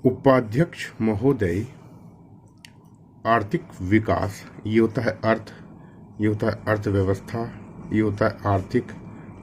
उपाध्यक्ष महोदय, आर्थिक विकास ये होता है अर्थ, ये होता है अर्थव्यवस्था, ये होता है आर्थिक।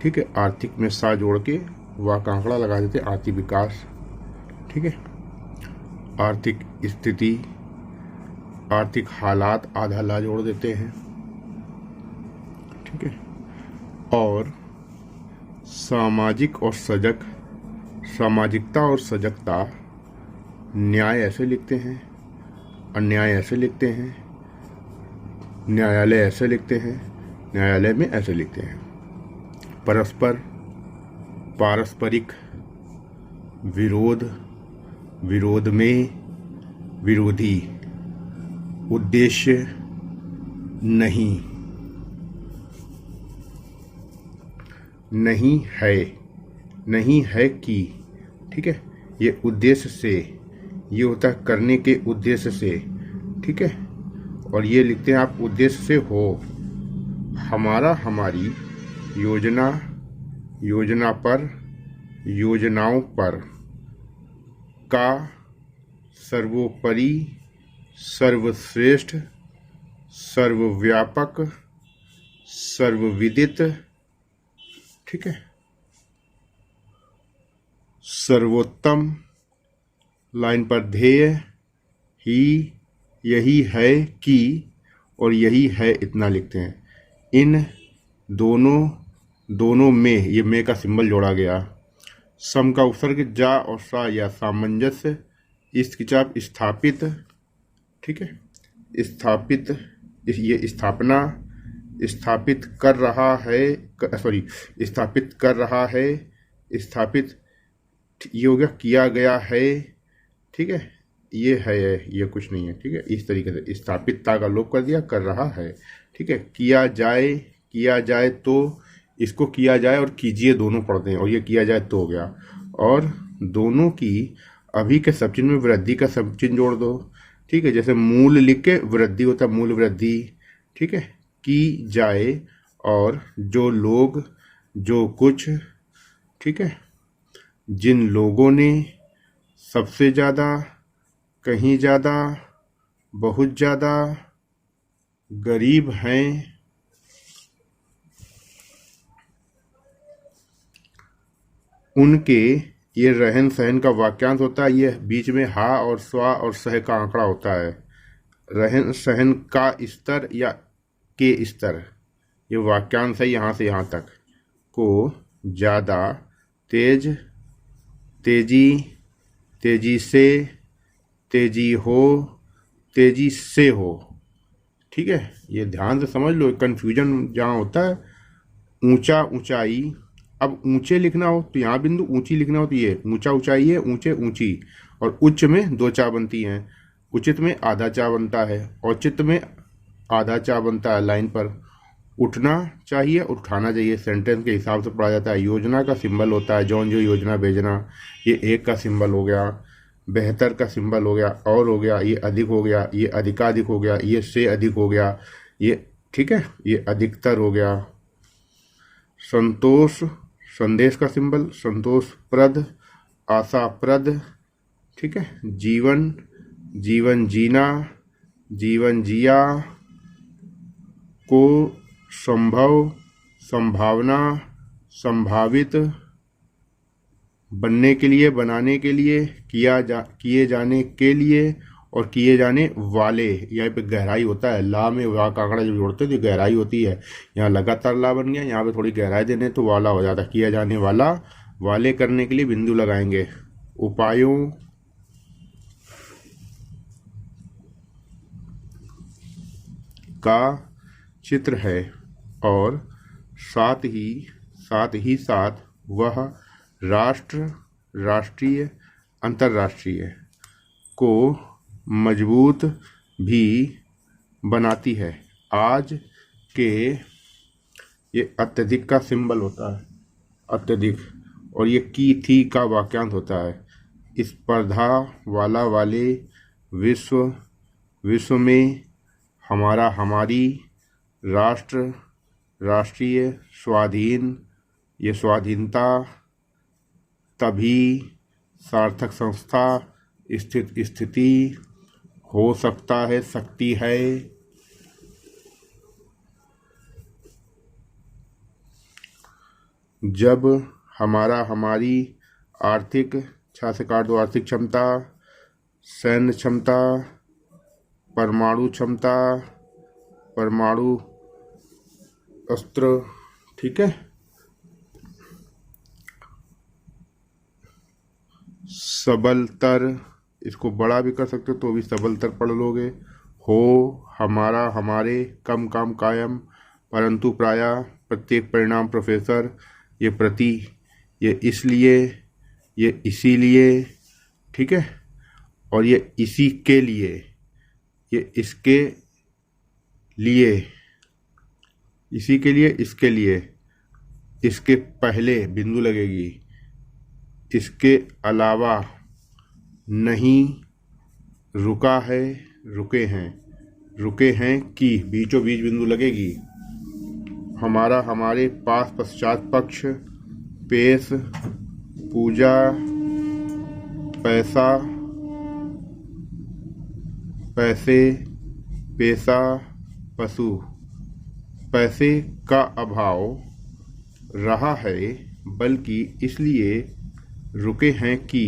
ठीक है, आर्थिक में सा जोड़ के वाकांकड़ा लगा देते आर्थिक विकास। ठीक है, आर्थिक स्थिति, आर्थिक हालात आधा ला जोड़ देते हैं। ठीक है, और सामाजिक और सजग, सामाजिकता और सजगता, न्याय ऐसे लिखते हैं, अन्याय ऐसे लिखते हैं, न्यायालय ऐसे लिखते हैं, न्यायालय में ऐसे लिखते हैं। परस्पर, पारस्परिक, विरोध, विरोध में, विरोधी, उद्देश्य, नहीं, नहीं है, नहीं है कि। ठीक है, ये उद्देश्य से, ये होता है करने के उद्देश्य से। ठीक है, और ये लिखते हैं आप उद्देश्य से हो। हमारा, हमारी, योजना, योजना पर, योजनाओं पर, का, सर्वोपरि, सर्वश्रेष्ठ, सर्वव्यापक, सर्वविदित। ठीक है, सर्वोत्तम, लाइन पर ध्येय, ही, यही है कि, और यही है इतना लिखते हैं। इन दोनों में, ये में का सिंबल जोड़ा गया। सम का उपसर्ग जा और सा या सामंजस्य, इस की चाप स्थापित। ठीक है, स्थापित, ये स्थापना, स्थापित कर रहा है, सॉरी, स्थापित कर रहा है, स्थापित, ये हो गया किया गया है। ठीक है, ये है, ये कुछ नहीं है। ठीक है, इस तरीके से स्थापितता का लोप कर दिया, कर रहा है। ठीक है, किया जाए, किया जाए तो, इसको किया जाए और कीजिए दोनों पढ़ते हैं, और ये किया जाए तो हो गया। और दोनों की अभी के सब चिन्ह में वृद्धि का सब चिन्ह जोड़ दो। ठीक है, जैसे मूल लिख के वृद्धि होता है, मूल वृद्धि। ठीक है, की जाए और जो लोग, जो कुछ। ठीक है, जिन लोगों ने, सबसे ज़्यादा, कहीं ज़्यादा, बहुत ज़्यादा, गरीब हैं, उनके, ये रहन सहन का वाक्यांश होता है। ये बीच में हा और स्वा और सह का आंकड़ा होता है। रहन सहन का स्तर या के स्तर, ये वाक्यांश है यहाँ से यहाँ तक। को, ज़्यादा, तेज, तेजी, तेजी से, तेजी हो, तेजी से हो। ठीक है, ये ध्यान से समझ लो, कन्फ्यूजन जहाँ होता है। ऊंचा, ऊंचाई, अब ऊंचे लिखना हो तो यहाँ बिंदु, ऊंची लिखना हो तो ये ऊंचा, ऊंचाई है, ऊंचे, ऊंची। और उच्च में दो चा बनती हैं, उचित में आधा चा बनता है, औचित में आधा चा बनता है। लाइन पर उठना चाहिए और उठाना चाहिए, सेंटेंस के हिसाब से पढ़ा जाता है। योजना का सिंबल होता है जौन जो योजना भेजना, ये एक का सिंबल हो गया। बेहतर का सिंबल हो गया, और हो गया, ये अधिक हो गया, ये अधिकाधिक हो गया, ये से अधिक हो गया, ये। ठीक है, ये अधिकतर हो गया। संतोष, संदेश का सिंबल, संतोषप्रद, आशाप्रद। ठीक है, जीवन, जीवन जीना, जीवन जिया। को, संभव, संभावना, संभावित, बनने के लिए, बनाने के लिए, किए जाने के लिए, और किए जाने वाले। यहाँ पे गहराई होता है, ला में वाक आंकड़ा जब जोड़ते हैं तो गहराई होती है। यहाँ लगातार ला बन गया, यहाँ पे थोड़ी गहराई देने तो वाला हो जाता है। किया जाने वाला, वाले करने के लिए बिंदु लगाएंगे। उपायों का चित्र है, और साथ ही साथ वह राष्ट्र, राष्ट्रीय, अंतर्राष्ट्रीय को मजबूत भी बनाती है। आज के, ये अत्यधिक का सिंबल होता है, अत्यधिक, और ये की थी का वाक्यांश होता है। स्पर्धा वाला, वाले, विश्व, विश्व में, हमारा, हमारी, राष्ट्र, राष्ट्रीय, स्वाधीन, ये स्वाधीनता, तभी, सार्थक संस्था, स्थित स्थिति, हो सकता है शक्ति है, जब, हमारा हमारी, आर्थिक, छा से काट दो, आर्थिक क्षमता, सैन्य क्षमता, परमाणु क्षमता, परमाणु अस्त्र, ठीक है। सबलतर, इसको बड़ा भी कर सकते हो तो भी सबलतर पढ़ लोगे। हो, हमारा हमारे, कम काम कायम, परंतु प्रायः, प्रत्येक परिणाम प्रोफेसर, ये प्रति, ये इसलिए, ये इसीलिए, ठीक है। और ये इसी के लिए, ये इसके लिए, इसी के लिए, इसके लिए, इसके पहले बिंदु लगेगी, इसके अलावा, नहीं, रुका है, रुके हैं, रुके हैं कि, बीचों बीच बिंदु लगेगी, हमारा हमारे, पास, पश्चात, पक्ष, पेश, पूजा, पैसा, पैसे, पेशा, पशु, पैसे का अभाव रहा है, बल्कि इसलिए रुके हैं कि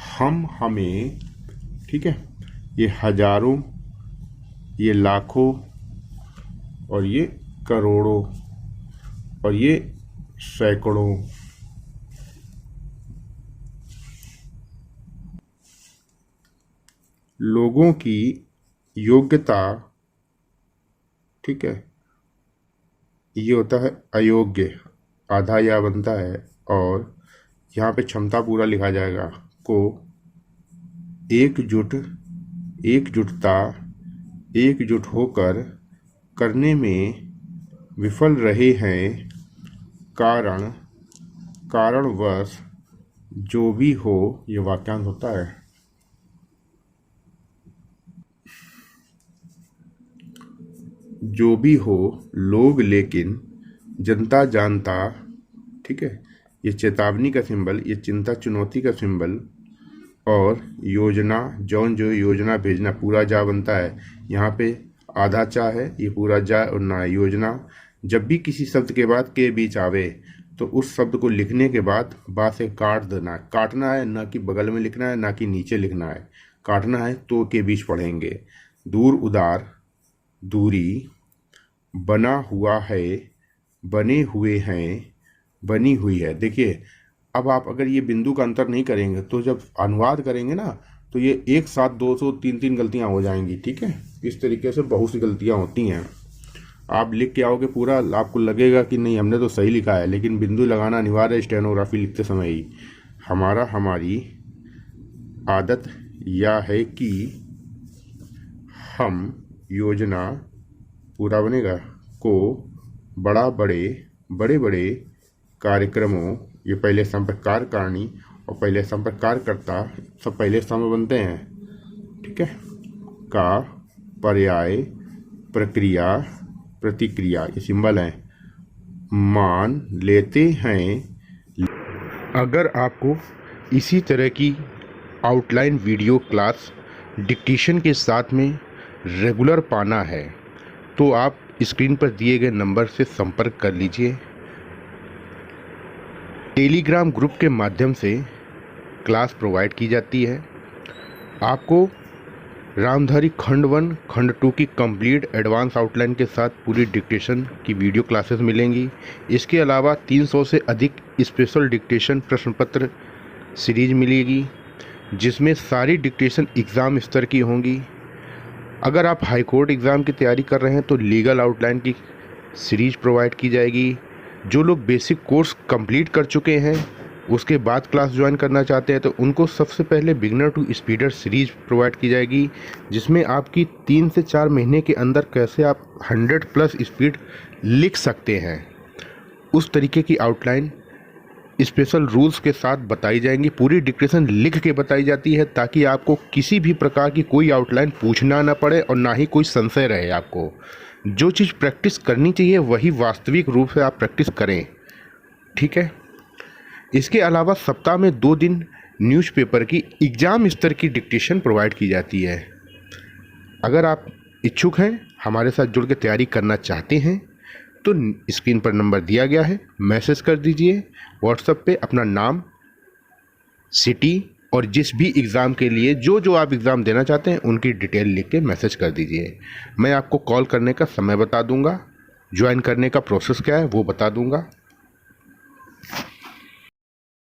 हम हमें, ठीक है, ये हजारों, ये लाखों, और ये करोड़ों, और ये सैकड़ों, लोगों की योग्यता, ठीक है, ये होता है अयोग्य, आधा या बनता है, और यहाँ पे क्षमता पूरा लिखा जाएगा, को एकजुटता, एकजुट होकर करने में विफल रहे हैं, कारणवश, जो भी हो, ये वाक्यांश होता है। जो भी हो लोग, लेकिन जनता जानता, ठीक है, ये चेतावनी का सिंबल, ये चिंता चुनौती का सिंबल, और योजना, जौन जो योजना भेजना, पूरा जा बनता है, यहाँ पे आधा चा है, ये पूरा जा और ना योजना। जब भी किसी शब्द के बाद के बीच आवे तो उस शब्द को लिखने के बाद बा से काट देना है, काटना है, ना कि बगल में लिखना है, ना कि नीचे लिखना है, काटना है तो के बीच पढ़ेंगे। दूर, उदार, दूरी, बना हुआ है, बने हुए हैं, बनी हुई है। देखिए, अब आप अगर ये बिंदु का अंतर नहीं करेंगे तो जब अनुवाद करेंगे ना तो ये एक साथ 200 3 गलतियां हो जाएंगी, ठीक है। इस तरीके से बहुत सी गलतियां होती हैं। आप लिख के आओगे पूरा, आपको लगेगा कि नहीं हमने तो सही लिखा है, लेकिन बिंदु लगाना अनिवार्य है स्टेनोग्राफी लिखते समय ही। हमारा हमारी आदत यह है कि हम योजना, पूरा बनेगा, को बड़े बड़े कार्यक्रमों, ये पहले संपर्क कारणी और पहले संपर्क करता सब पहले समय बनते हैं, ठीक है, का पर्याय, प्रक्रिया, प्रतिक्रिया, ये सिंबल हैं, मान लेते हैं। अगर आपको इसी तरह की आउटलाइन वीडियो क्लास डिक्टेशन के साथ में रेगुलर पाना है तो आप स्क्रीन पर दिए गए नंबर से संपर्क कर लीजिए। टेलीग्राम ग्रुप के माध्यम से क्लास प्रोवाइड की जाती है। आपको रामधारी खंड 1 खंड 2 की कंप्लीट एडवांस आउटलाइन के साथ पूरी डिक्टेशन की वीडियो क्लासेस मिलेंगी। इसके अलावा 300 से अधिक स्पेशल डिक्टेशन प्रश्न पत्र सीरीज मिलेगी, जिसमें सारी डिक्टेशन एग्ज़ाम स्तर की होंगी। अगर आप हाई कोर्ट एग्ज़ाम की तैयारी कर रहे हैं तो लीगल आउटलाइन की सीरीज प्रोवाइड की जाएगी। जो लोग बेसिक कोर्स कंप्लीट कर चुके हैं उसके बाद क्लास ज्वाइन करना चाहते हैं तो उनको सबसे पहले बिगिनर टू स्पीडर सीरीज प्रोवाइड की जाएगी, जिसमें आपकी 3 से 4 महीने के अंदर कैसे आप 100+ स्पीड लिख सकते हैं उस तरीके की आउटलाइन स्पेशल रूल्स के साथ बताई जाएंगी। पूरी डिक्टेशन लिख के बताई जाती है ताकि आपको किसी भी प्रकार की कोई आउटलाइन पूछना ना पड़े और ना ही कोई संशय रहे। आपको जो चीज़ प्रैक्टिस करनी चाहिए वही वास्तविक रूप से आप प्रैक्टिस करें, ठीक है। इसके अलावा सप्ताह में 2 दिन न्यूज़पेपर की एग्ज़ाम स्तर की डिक्टेशन प्रोवाइड की जाती है। अगर आप इच्छुक हैं, हमारे साथ जुड़ के तैयारी करना चाहते हैं, तो स्क्रीन पर नंबर दिया गया है, मैसेज कर दीजिए व्हाट्सएप पे अपना नाम, सिटी और जिस भी एग्ज़ाम के लिए जो आप एग्ज़ाम देना चाहते हैं उनकी डिटेल लिख के मैसेज कर दीजिए। मैं आपको कॉल करने का समय बता दूंगा, ज्वाइन करने का प्रोसेस क्या है वो बता दूंगा।